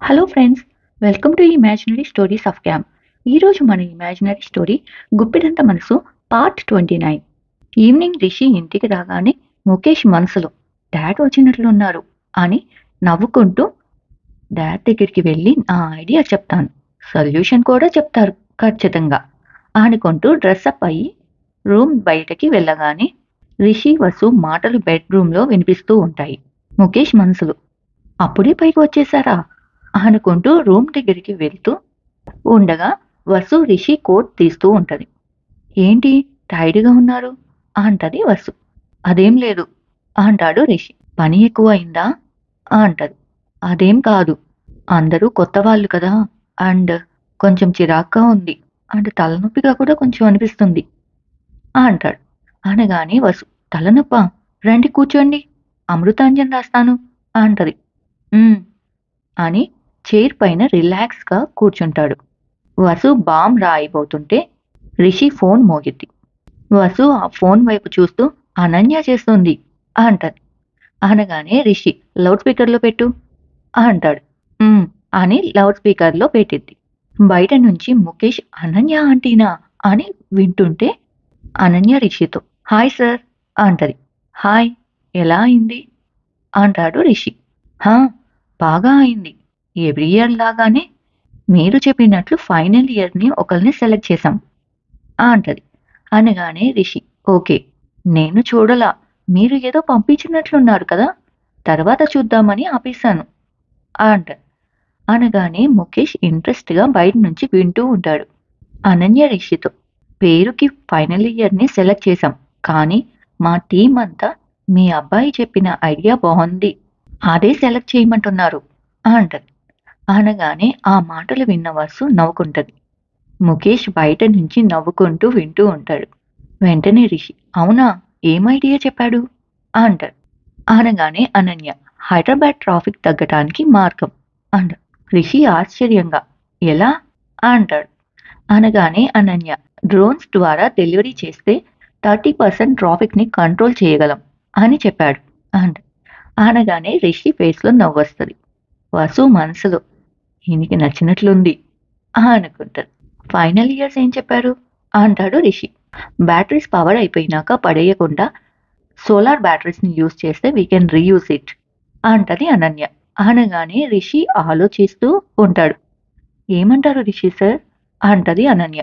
Hello friends, welcome to imaginary stories of camp. ఈరోజు మన imaginary story గుప్పిడంత మనసు part 29. Evening Rishi ఇంటికి రాగానే ముఖేష్ మనసులో డాడ్ వచ్చినట్లున్నారు అని నవ్వుకుంటూ డాడ్ దగ్గరికి వెళ్ళి నా ఐడియా చెప్తాను, సొల్యూషన్ కూడా చెప్తారు ఖచ్చితంగా అనుకుంటూ డ్రెస్అప్ అయ్యి రూమ్ బయటకి వెళ్ళగానే రిషి వసు మాటలు బెడ్రూమ్లో వినిపిస్తూ ఉంటాయి. ముఖేష్ మనసులో అప్పుడే పైకి వచ్చేసారా అనుకుంటూ రూమ్ దగ్గరికి వెళ్తూ ఉండగా వసు రిషి కోట్ తీస్తూ ఉంటది. ఏంటి టైర్డ్గా ఉన్నారు అంటది వసు. అదేం లేదు అంటాడు రిషి. పని ఎక్కువ అయిందా అంటది. అదేం కాదు, అందరూ కొత్త వాళ్ళు కదా అండ్ కొంచెం చిరాగ్గా ఉంది అండ్ తలనొప్పిగా కూడా కొంచెం అనిపిస్తుంది అంటాడు. అనగానే వసు తలనొప్ప, రండి కూర్చోండి, అమృతాంజన్ రాస్తాను అంటది. "ఉమ్" అని చైర్ పైన రిలాక్స్గా కూర్చుంటాడు. వసు బామ్ రాయిపోతుంటే రిషి ఫోన్ మోగిద్ది. వసు ఆ ఫోన్ వైపు చూస్తూ అనన్య చేస్తుంది అంటది. అనగానే రిషి లౌడ్ స్పీకర్లో పెట్టు అంటాడు. "ఉమ్" అని లౌడ్ స్పీకర్లో పెట్టిద్ది. బయట నుంచి ముఖేష్ అనన్య ఆంటీనా అని వింటుంటే అనన్య రిషితో హాయ్ సార్ అంటది. హాయ్, ఎలా అయింది అంటాడు రిషి. హా, బాగా అయింది, ఎవ్రీ ఇయర్ లాగానే మీరు చెప్పినట్లు ఫైనల్ ఇయర్ని ఒకరిని సెలెక్ట్ చేశాం అంటది. అనగానే రిషి ఓకే, నేను చూడలా, మీరు ఏదో పంపించినట్లున్నారు కదా, తర్వాత చూద్దామని ఆపేశాను అంటది. అనగానే ముఖేష్ ఇంట్రెస్ట్గా బయట నుంచి వింటూ ఉంటాడు. అనన్య రిషితో పేరుకి ఫైనల్ ఇయర్ని సెలెక్ట్ చేశాం, కానీ మా టీం అంతా మీ అబ్బాయి చెప్పిన ఐడియా బాగుంది, అదే సెలెక్ట్ చేయమంటున్నారు అంటది. అనగానే ఆ మాటలు విన్న వసు నవ్వుకుంటది. ముఖేష్ బయట నుంచి నవ్వుకుంటూ వింటూ ఉంటాడు. వెంటనే రిషి అవునా, ఏం ఐడియా చెప్పాడు అంటాడు. అనగానే అనన్య హైదరాబాద్ ట్రాఫిక్ తగ్గటానికి మార్గం అంటాడు. రిషి ఆశ్చర్యంగా ఎలా అంటాడు. అనగానే అనన్య డ్రోన్స్ ద్వారా డెలివరీ చేస్తే 30% ట్రాఫిక్ని కంట్రోల్ చేయగలం అని చెప్పాడు అంట. అనగానే రిషి ఫేస్లో నవ్వొస్తుంది. వసు మనసులో ఈయనకి నచ్చినట్లుంది అనుకుంటాడు. ఫైనల్ ఇయర్స్ ఏం చెప్పారు అంటాడు రిషి. బ్యాటరీస్ పవర్ అయిపోయినాక పడేయకుండా సోలార్ బ్యాటరీస్ని యూజ్ చేస్తే వీ కెన్ రీయూజ్ ఇట్ అంటది అనన్య. అనగానే రిషి ఆలోచిస్తూ ఉంటాడు. ఏమంటారు రిషి సార్ అంటది అనన్య.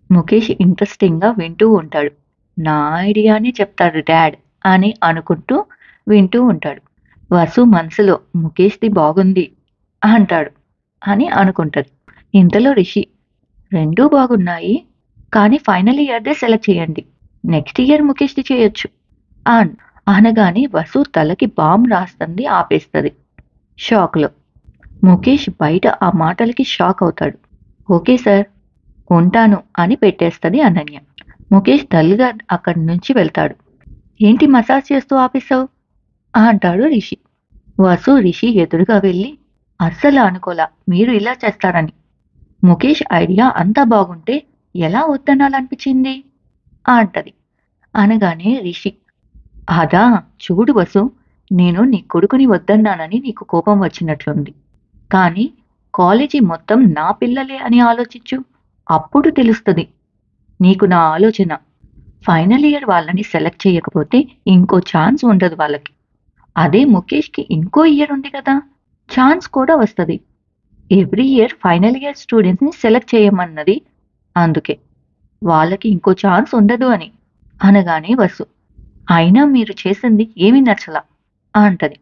ముఖేష్ ఇంట్రెస్టింగ్గా వింటూ ఉంటాడు. నా ఐడియాని చెప్తాడు డాడ్ అని అనుకుంటూ వింటూ ఉంటాడు. వసు మనసులో ముఖేష్ది బాగుంది అంటాడు అని అనుకుంటది. ఇంతలో రిషి రెండూ బాగున్నాయి, కానీ ఫైనల్ ఇయర్దే సెలెక్ట్ చేయండి, నెక్స్ట్ ఇయర్ ముఖేష్ది చేయొచ్చు అనగానే వసు తలకి బాంబ్ రాస్తుంది ఆపేస్తుంది షాక్లో. ముఖేష్ బయట ఆ మాటలకి షాక్ అవుతాడు. ఓకే సార్, ఉంటాను అని పెట్టేస్తుంది అనన్య. ముఖేష్ డల్గా అక్కడి నుంచి వెళ్తాడు. ఏంటి మసాజ్ చేస్తూ ఆపేశావు అంటాడు రిషి. వసు రిషి ఎదురుగా వెళ్ళి అస్సలు అనుకోలా మీరు ఇలా చేస్తారని, ముఖేష్ ఐడియా అంతా బాగుంటే ఎలా వద్దనాలనిపించింది అంటది. అనగానే రిషి అదా, చూడు వసు, నేను నీ కొడుకుని వద్దన్నానని నీకు కోపం వచ్చినట్లుంది, కానీ కాలేజీ మొత్తం నా పిల్లలే అని ఆలోచించు, అప్పుడు తెలుస్తుంది నీకు నా ఆలోచన. ఫైనల్ ఇయర్ వాళ్ళని సెలెక్ట్ చేయకపోతే ఇంకో ఛాన్స్ ఉండదు వాళ్ళకి, అదే ముఖేష్కి ఇంకో ఇయర్ ఉంది కదా, ఛాన్స్ కూడా వస్తుంది. ఎవ్రీ ఇయర్ ఫైనల్ ఇయర్ స్టూడెంట్స్ని సెలెక్ట్ చేయమన్నది, అందుకే వాళ్ళకి ఇంకో ఛాన్స్ ఉండదు అని. అనగానే వసు అయినా మీరు చేసింది ఏమీ నచ్చలా అంటది.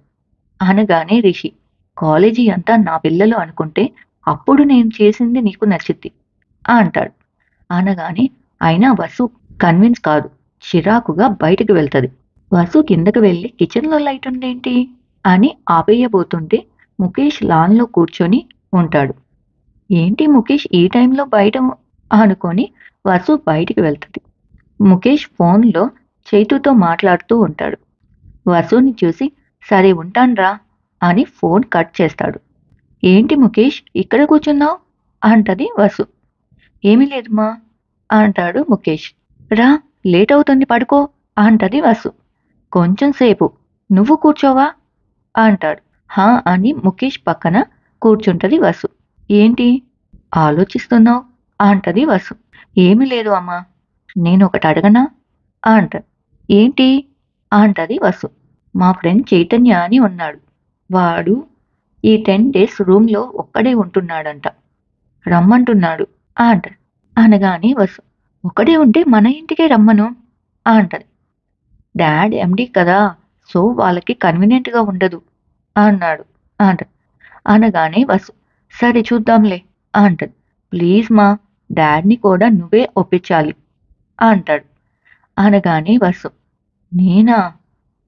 అనగానే రిషి కాలేజీ అంతా నా పిల్లలు అనుకుంటే అప్పుడు నేను చేసింది నీకు నచ్చిద్ది అంటాడు. అనగానే అయినా వసు కన్విన్స్ కాదు, చిరాకుగా బయటకు వెళ్తుంది. వసు కిందకు వెళ్ళి కిచెన్లో లైట్ ఉందేంటి అని ఆపేయబోతుంటే ముఖేష్ లాన్లో కూర్చొని ఉంటాడు. ఏంటి ముఖేష్ ఈ టైంలో బయట అనుకొని వసు బయటికి వెళ్తుంది. ముఖేష్ ఫోన్లో చైతుతో మాట్లాడుతూ ఉంటాడు. వసుని చూసి సరే ఉంటాన్రా అని ఫోన్ కట్ చేస్తాడు. ఏంటి ముఖేష్ ఇక్కడ కూర్చున్నావు అంటది వసు. ఏమీ లేదుమా అంటాడు ముఖేష్. రా, లేట్ అవుతుంది పడుకో అంటది వసు. కొంచెం సేపు నువ్వు కూర్చోవా అంటాడు. హా అని ముఖేష్ పక్కన కూర్చుంటది వసు. ఏంటి ఆలోచిస్తున్నావు అంటది వసు. ఏమీ లేదు అమ్మా, నేనొకటి అడగనా అంటది. ఏంటి అంటది వసు. మా ఫ్రెండ్ చైతన్య అని ఉన్నాడు. వాడు ఈ 10 డేస్ రూమ్లో ఒక్కడే ఉంటున్నాడంట. రమ్మంటున్నాడు అంటది. అనగానే వసు, ఒకడే ఉంటే మన ఇంటికే రమ్మను అంటది. డాడ్ ఎండి కదా, సో వాళ్ళకి కన్వీనియంట్గా ఉండదు అన్నాడు అంటది. అనగానే వసు, సరే చూద్దాంలే అంటది. ప్లీజ్ మా, డాడ్ని కూడా నువ్వే ఒప్పించాలి అంటాడు. అనగానే వసు, నేనా,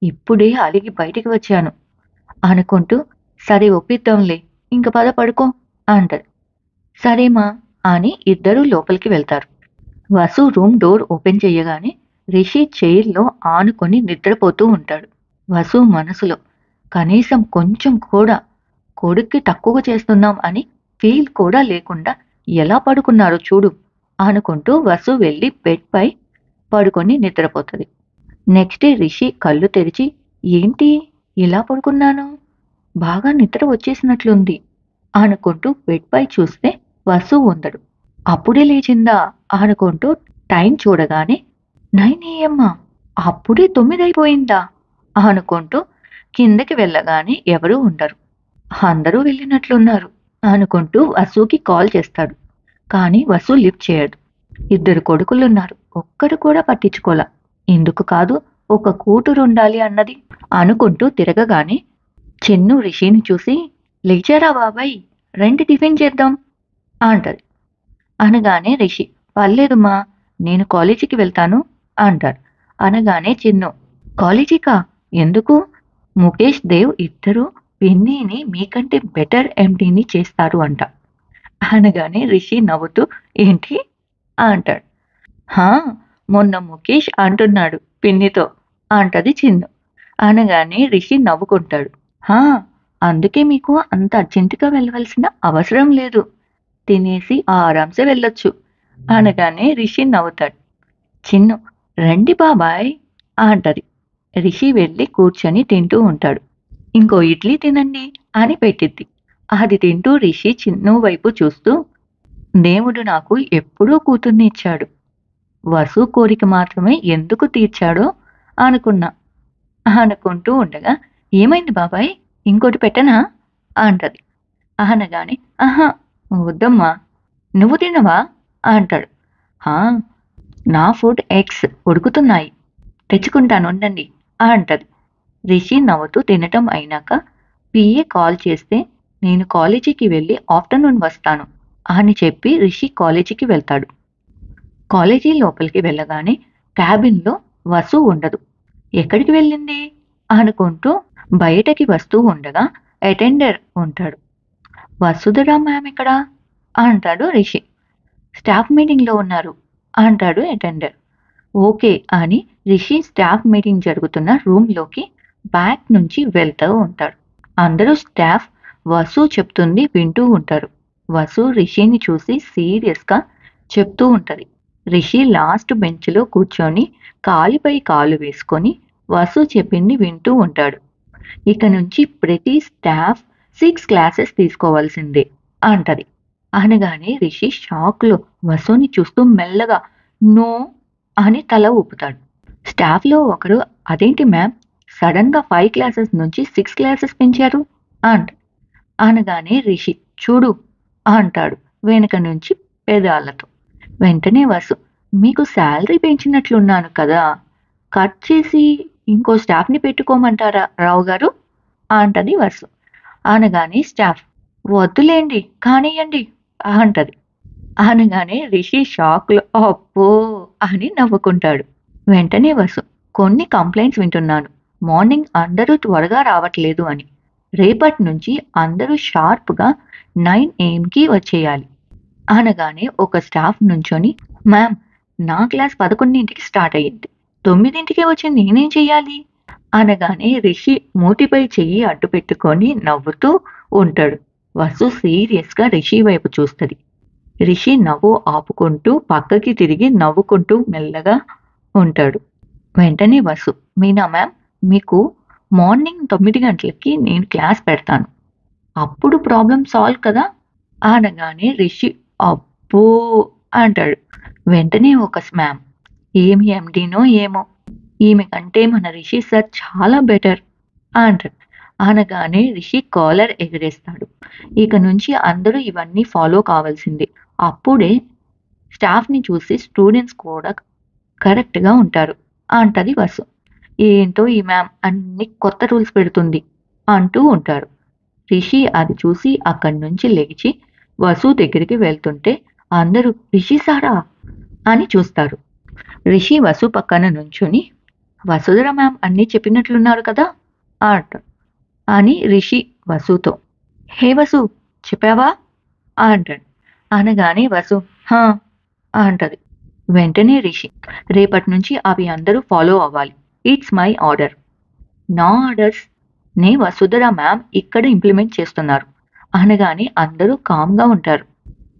ఇప్పుడే అలిగి బయటికి వచ్చాను అనుకుంటూ, సరే ఒప్పిద్దాంలే, ఇంక పద పడుకో అంటది. సరేమా అని ఇద్దరూ లోపలికి వెళ్తారు. వసు రూమ్ డోర్ ఓపెన్ చెయ్యగానే రిషి చైర్లో ఆనుకొని నిద్రపోతూ ఉంటాడు. వసు మనసులో, కనీసం కొంచెం కూడా కొడుక్కి తక్కువ చేస్తున్నాం అని ఫీల్ కూడా లేకుండా ఎలా పడుకున్నారో చూడు అనుకుంటూ వసు వెళ్ళి బెడ్ పై పడుకొని నిద్రపోతుంది. నెక్స్ట్ డే రిషి కళ్ళు తెరిచి, ఏంటి ఇలా పడుకున్నాను, బాగా నిద్ర వచ్చేసినట్లుంది అనుకుంటూ బెడ్ పై చూస్తే వసు ఉండడు. అప్పుడే లేచిందా అనుకుంటూ టైం చూడగానే 9 AM, అప్పుడే 9 అయిపోయిందా అనుకుంటూ కిందకి వెళ్ళగానే ఎవరూ ఉండరు. అందరూ వెళ్ళినట్లున్నారు అనుకుంటూ వసుకి కాల్ చేస్తాడు. కానీ వసు లిఫ్ట్ చేయడు. ఇద్దరు కొడుకులున్నారు, ఒక్కడు కూడా పట్టించుకోలా. ఎందుకు కాదు, ఒక కూతురు ఉండాలి అన్నది అనుకుంటూ తిరగగానే చిన్ను రిషిని చూసి, లేచారా బాబాయ్, రండి టిఫిన్ చేద్దాం అంటది. అనగానే రిషి, పర్లేదుమా, నేను కాలేజీకి వెళ్తాను అంటాడు. అనగానే చిన్ను, కాలేజీకా, ఎందుకు? ముఖేష్ దేవ్ ఇద్దరు పిన్నిని మీకంటే బెటర్ ఎండీని చేస్తారు అంట. అనగానే రిషి నవ్వుతూ, ఏంటి అంటాడు. హా, మొన్న ముఖేష్ అంటున్నాడు పిన్నితో అంటది చిన్ను. అనగానే రిషి నవ్వుకుంటాడు. హా, అందుకే మీకు అంత అర్జెంటుగా వెళ్ళవలసిన అవసరం లేదు, తినేసి ఆరాంసే వెళ్ళొచ్చు అనగానే రిషి నవ్వుతాడు. చిన్ను, రండి బాబాయ్ అంటది. రిషి వెళ్ళి కూర్చొని తింటూ ఉంటాడు. ఇంకో ఇడ్లీ తినండి అని పెట్టిద్ది. అది తింటూ రిషి చిన్ను వైపు చూస్తూ, దేవుడు నాకు ఎప్పుడూ కూతుర్ని ఇచ్చాడు, వసు కోరిక మాత్రమే ఎందుకు తీర్చాడో అనుకున్నా అనుకుంటూ ఉండగా, ఏమైంది బాబాయ్, ఇంకోటి పెట్టనా అంటది. అనగానే, ఆహా వద్దమ్మా, నువ్వు తినవా అంటాడు. హా, నా ఫుడ్ ఎగ్స్ ఉడుకుతున్నాయి, తెచ్చుకుంటాను ఉండండి అంటది. రిషి నవ్వుతూ తినటం అయినాక పిఏ కాల్ చేస్తే, నేను కాలేజీకి వెళ్ళి ఆఫ్టర్నూన్ వస్తాను అని చెప్పి రిషి కాలేజీకి వెళ్తాడు. కాలేజీ లోపలికి వెళ్ళగానే క్యాబిన్లో వసు ఉండదు. ఎక్కడికి వెళ్ళింది అనుకుంటూ బయటకి వస్తూ ఉండగా అటెండర్ ఉంటాడు. వసుధరా మ్యామ్ ఎక్కడా అంటాడు రిషి. స్టాఫ్ మీటింగ్లో ఉన్నారు అంటాడు అటెండర్. ఓకే అని రిషి స్టాఫ్ మీటింగ్ జరుగుతున్న రూమ్లోకి బ్యాక్ నుంచి వెళ్తూ ఉంటాడు. అందరూ స్టాఫ్ వసు చెప్తుంది వింటూ ఉంటారు. వసు రిషిని చూసి సీరియస్గా చెప్తూ ఉంటది. రిషి లాస్ట్ బెంచ్లో కూర్చొని కాలిపై కాలు వేసుకొని వసు చెప్పింది వింటూ ఉంటాడు. ఇక నుంచి ప్రతి స్టాఫ్ 6 క్లాసెస్ తీసుకోవాల్సిందే అంటది. అనగానే రిషి షాక్లో వసుని చూస్తూ మెల్లగా నో అని తల ఊపుతాడు. స్టాఫ్లో ఒకడు, అదేంటి మ్యామ్, సడన్గా 5 క్లాసెస్ నుంచి 6 క్లాసెస్ పెంచారు అంట. అనగానే రిషి, చూడు అంటాడు వెనుక నుంచి పెదాలతో. వెంటనే వసు, మీకు శాలరీ పెంచినట్లున్నాను కదా, కట్ చేసి ఇంకో స్టాఫ్ని పెట్టుకోమంటారా రావు గారు అంటది వసు. అనగానే స్టాఫ్, వద్దులేండి కానియండి అంటది. అనగానే రిషి షాక్లో అప్పో అని నవ్వుకుంటాడు. వెంటనే వసు, కొన్ని కంప్లైంట్స్ వింటున్నాను, మార్నింగ్ అందరూ త్వరగా రావట్లేదు అని. రేపటి నుంచి అందరూ షార్ప్గా 9 AM వచ్చేయాలి. అనగానే ఒక స్టాఫ్ నుంచొని, మ్యామ్, నా క్లాస్ 11కి స్టార్ట్ అయ్యింది, 9కే వచ్చి నేనేం చెయ్యాలి అనగానే రిషి మూతిపై చెయ్యి అడ్డు పెట్టుకొని నవ్వుతూ ఉంటాడు. వసు సీరియస్గా రిషి వైపు చూస్తుంది. రిషి నవ్వు ఆపుకుంటూ పక్కకి తిరిగి నవ్వుకుంటూ మెల్లగా ఉంటాడు. వెంటనే వసు, మీనా మ్యామ్, మీకు మార్నింగ్ 9 గంటలకి నేను క్లాస్ పెడతాను, అప్పుడు ప్రాబ్లం సాల్వ్ కదా అనగానే రిషి అబ్బో అంటాడు. వెంటనే ఒక స్మామ్. ఏమి ఎండీనో ఏమో, ఈమె కంటే మన రిషి సార్ చాలా బెటర్ అంటాడు. అనగానే రిషి కాలర్ ఎగరేస్తాడు. ఇక నుంచి అందరూ ఇవన్నీ ఫాలో కావాల్సిందే. అప్పుడే స్టాఫ్ని చూసి స్టూడెంట్స్ కూడా కరెక్ట్గా ఉంటారు అంటది వసు. ఏంటో ఈ మ్యామ్ అన్ని కొత్త రూల్స్ పెడుతుంది అంటూ ఉంటారు. రిషి అది చూసి అక్కడి నుంచి లెగిచి వసు దగ్గరికి వెళ్తుంటే అందరూ రిషి సారా అని చూస్తారు. రిషి వసు పక్కన నుంచుని వసుధర మ్యామ్ అన్నీ చెప్పినట్లున్నారు కదా అంటాడు. అని రిషి వసుతో హే వసు చెప్పావా అంటాడు. అనగానే వసు హా అంటది. వెంటనే రిషి రేపటి నుంచి అవి అందరూ ఫాలో అవ్వాలి. It's my order. నా ఆర్డర్స్ నే వసుధర మ్యామ్ ఇక్కడ ఇంప్లిమెంట్ చేస్తున్నారు అనగానే అందరూ కామ్గా ఉంటారు.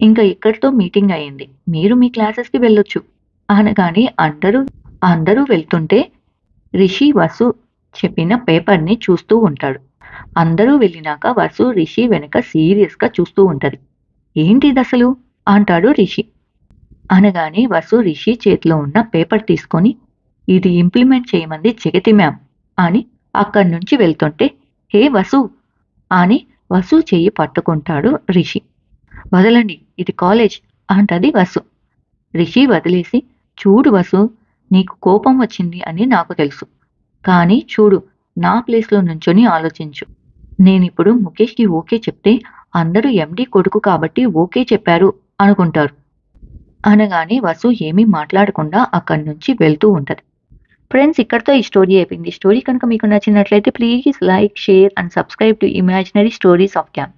ఇంకా ఇక్కడితో మీటింగ్ అయ్యింది, మీరు మీ క్లాసెస్కి వెళ్ళొచ్చు అనగానే అందరూ వెళ్తుంటే రిషి వసు చెప్పిన పేపర్ని చూస్తూ ఉంటాడు. అందరూ వెళ్ళినాక వసు రిషి వెనక సీరియస్గా చూస్తూ ఉంటది. ఏంటిది అసలు అంటాడు రిషి. అనగానే వసు రిషి చేతిలో ఉన్న పేపర్ తీసుకొని ఇది ఇంప్లిమెంట్ చేయమంది జగతి మ్యామ్ అని అక్కడి నుంచి వెళ్తుంటే హే వసు అని వసు చెయ్యి పట్టుకుంటాడు రిషి. వదలండి, ఇది కాలేజ్ అంటది వసు. రిషి వదిలేసి చూడు వసు, నీకు కోపం వచ్చింది అని నాకు తెలుసు, కానీ చూడు నా ప్లేస్లో నుంచొని ఆలోచించు. నేనిప్పుడు ముఖేష్కి ఓకే చెప్తే అందరూ ఎండి కొడుకు కాబట్టి ఓకే చెప్పారు అనుకుంటారు. అనగానే వసు ఏమీ మాట్లాడకుండా అక్కడి నుంచి వెళ్తూ ఉంటది. ఫ్రెండ్స్, ఇక్కడితో ఈ స్టోరీ అయిపోయింది. ఈ స్టోరీ కనుక మీకు నచ్చినట్లయితే please like, share and subscribe to imaginary stories of cam.